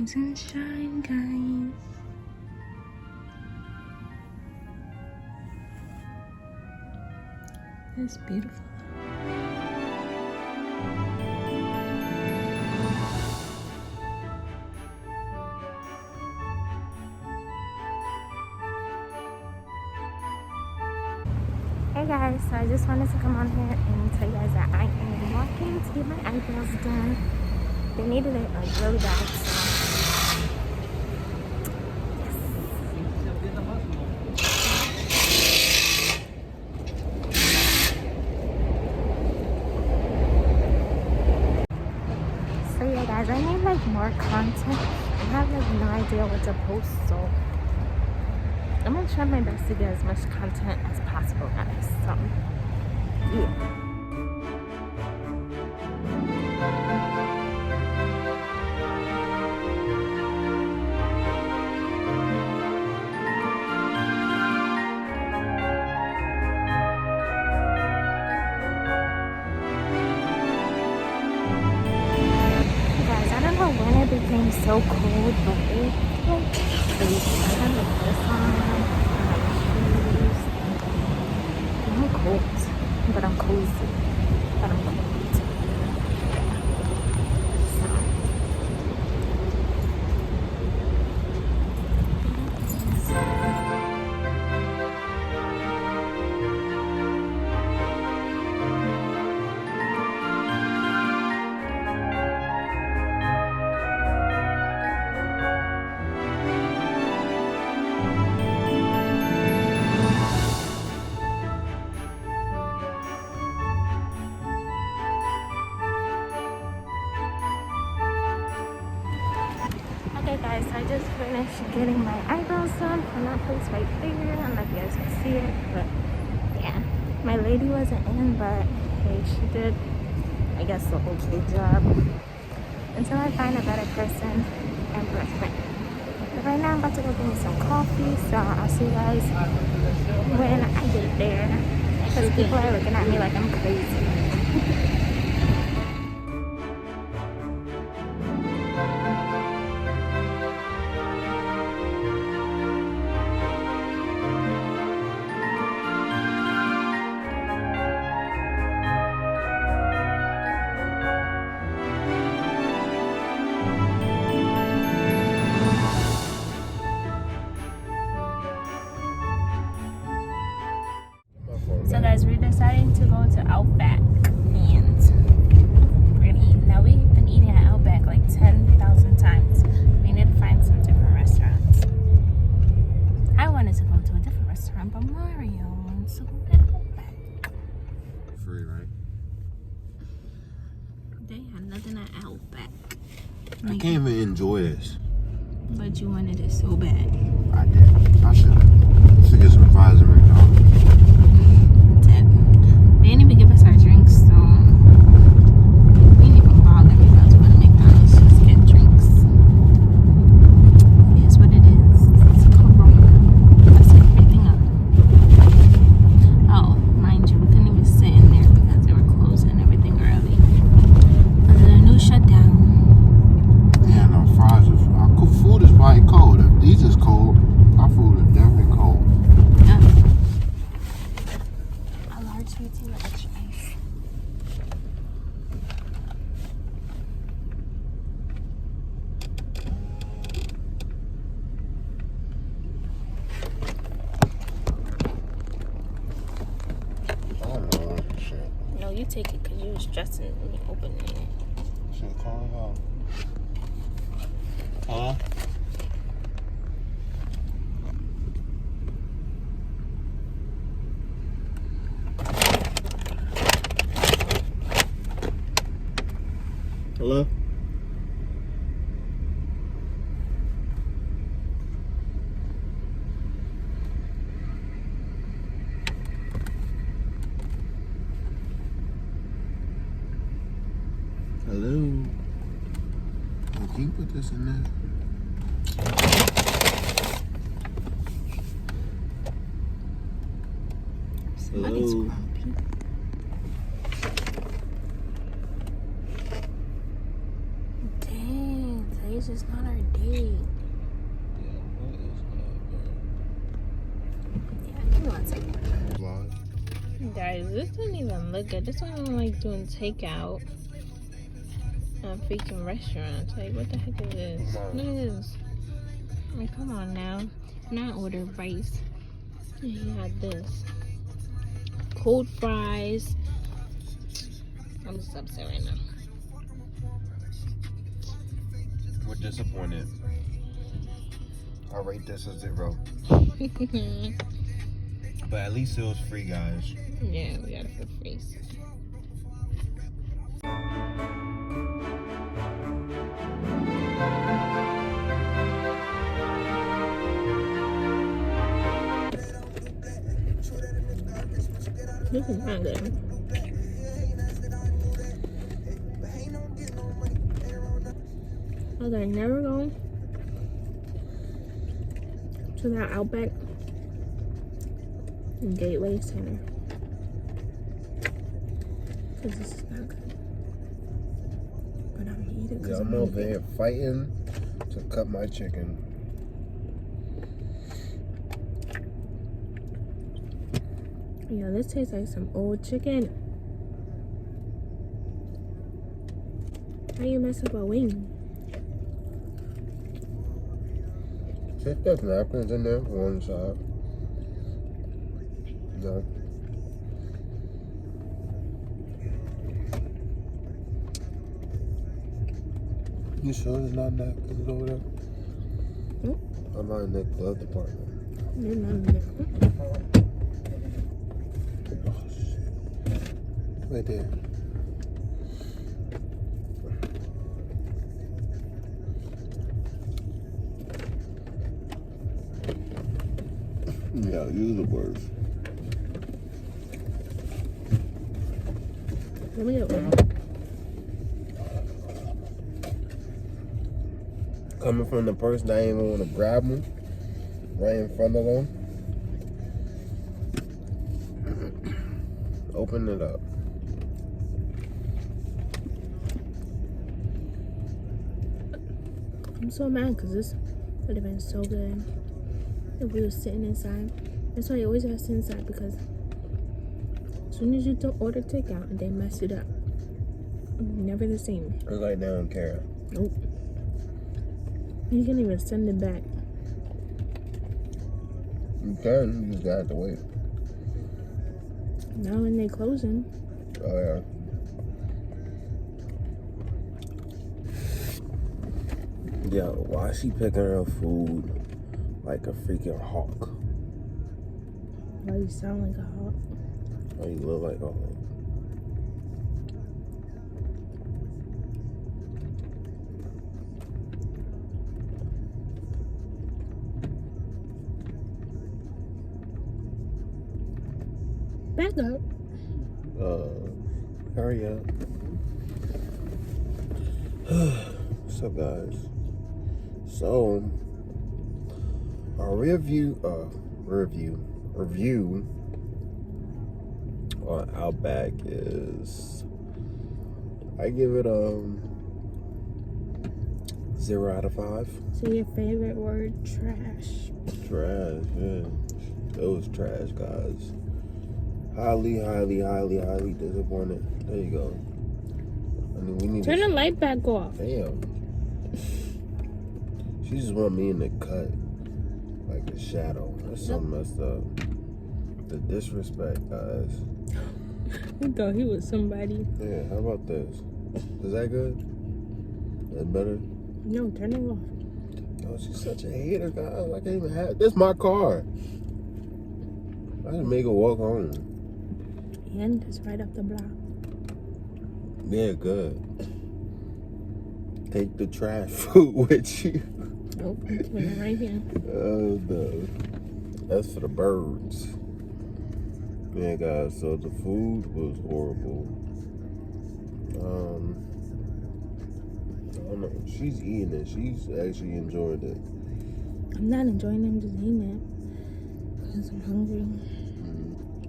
rise and shine, guys. It's beautiful. Hey guys, so I just wanted to come on here and tell you guys that I am walking to get my eyebrows done. They needed it like really bad, so yeah guys, I need like more content. I have like no idea what to post, so I'm gonna try my best to get as much content as possible, guys. So yeah. When it became so cold, but it like crazy. I have like this on, my shoes. I'm cold, but I'm cozy. But I'm cold. Okay guys, so I just finished getting my eyebrows done from that place right there. I don't know if you guys can see it, but yeah. My lady wasn't in, but hey, she did, I guess, the okay job. Until I find a better person and brush my hair. But right now I'm about to go get me some coffee, so I'll see you guys when I get there. Because people are looking at me like I'm crazy. So guys, we're deciding to go to Outback and we're gonna eat. Now we've been eating at Outback like 10,000 times. We need to find some different restaurants. I wanted to go to a different restaurant, but Mario wants to go to Outback. Free, right? They had nothing at Outback. I can't even enjoy this. But you wanted it so bad. I did. I should get some fries and McDonald's. They didn't even give us our drinks, so we didn't even bother about to go to McDonald's. Just get drinks. It is what it is. It's Corona. Let's set everything up. Oh, mind you, we couldn't even sit in there because they were closing everything early. Because of the new shutdown. Yeah, no, fries are... Our food is probably cold. If these is cold, our food is definitely cold. Yeah. A large sweet tea with extra ice. I don't know what shit. No, you take it because you were stressing me opening it. Shit, calm down. Huh? Hello? Hello? Oh, can you put this in there? Somebody's Hello? grumpy. Dang, today's just not our day. guys, this doesn't even look good. This one I'm like doing takeout. Freaking restaurants. Like, what the heck is this? Look at this. Like, come on now. Not order rice. He had this. Cold fries. I'm just upset right now. We're disappointed. I rate this a 0. But at least it was free, guys. Yeah, we got it for free. This is not good. I was like, never go to that Outback Gateway Center. Because this is not good. But I'm gonna eat it because I'm over here fighting to cut my chicken. Yeah, this tastes like some old chicken. How you mess up a wing? Check those napkins in there, one side. No. You sure there's not napkins over there? I'm not in the glove department. You're not in there. Oh, shit. Right there. Yeah, you're the worst. Let me get one. Coming from the person that ain't even want to grab them right in front of them. Open it up. I'm so mad because this would have been so good if we were sitting inside. That's why you always have to sit inside, because as soon as you don't order takeout and they mess it up, never the same. It's like they don't care. Nope. You can't even send it back. You can, you just gotta have to wait. Now when they closing. Oh yeah. Yo, why is she picking her food like a freaking hawk? Why you sound like a hawk? Why you look like a hawk? Back up. Hurry up. What's up, guys? So, our review on Outback is, I give it 0 out of 5. So your favorite word, trash. Trash, yeah. It was trash, guys. Highly disappointed. There you go. I mean, we need Turn the light back off. Damn. She just want me in the cut. Like a shadow. That's so messed up. The disrespect, guys. He thought he was somebody. Yeah, how about this? Is that good? That better? No, turn it off. Oh, she's such a hater, guys. I can't even have this. My car. I just make her walk home. And it's right up the block. Yeah, good. Take the trash food with you. Nope, I'm putting it right here. Oh no. That's for the birds. Yeah, guys, so the food was horrible. I don't know. She's eating it. She's actually enjoyed it. I'm not enjoying it, I'm just eating it. Because I'm hungry.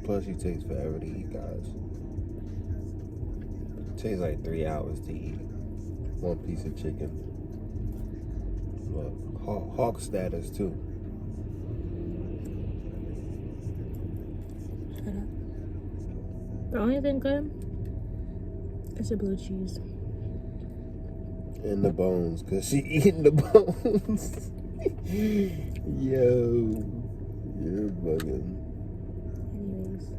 Plus, she takes forever to eat, guys. It takes like 3 hours to eat one piece of chicken. Well, hawk status, too. Shut up. The only thing good is the blue cheese. And the bones, because she eating the bones. Yo, you're bugging. Anyways.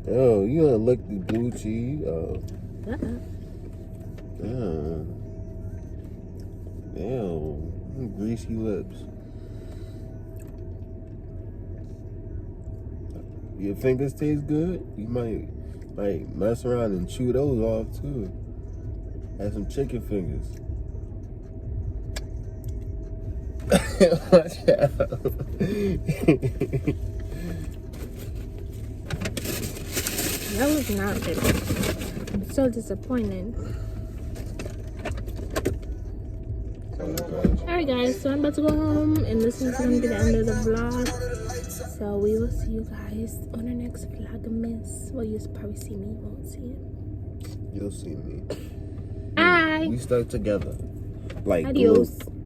Oh, you gonna lick the blue cheese? Oh. Damn. Damn. Greasy lips. Your fingers taste good? You might mess around and chew those off too. Have some chicken fingers. Watch out. That was not good. I'm so disappointed. Alright guys, so I'm about to go home and this is going to be the end of the vlog. So we will see you guys on the next Vlogmas. Well, you'll probably see me, you won't see it. You'll see me. Bye! We stuck together. Like Adios. glue.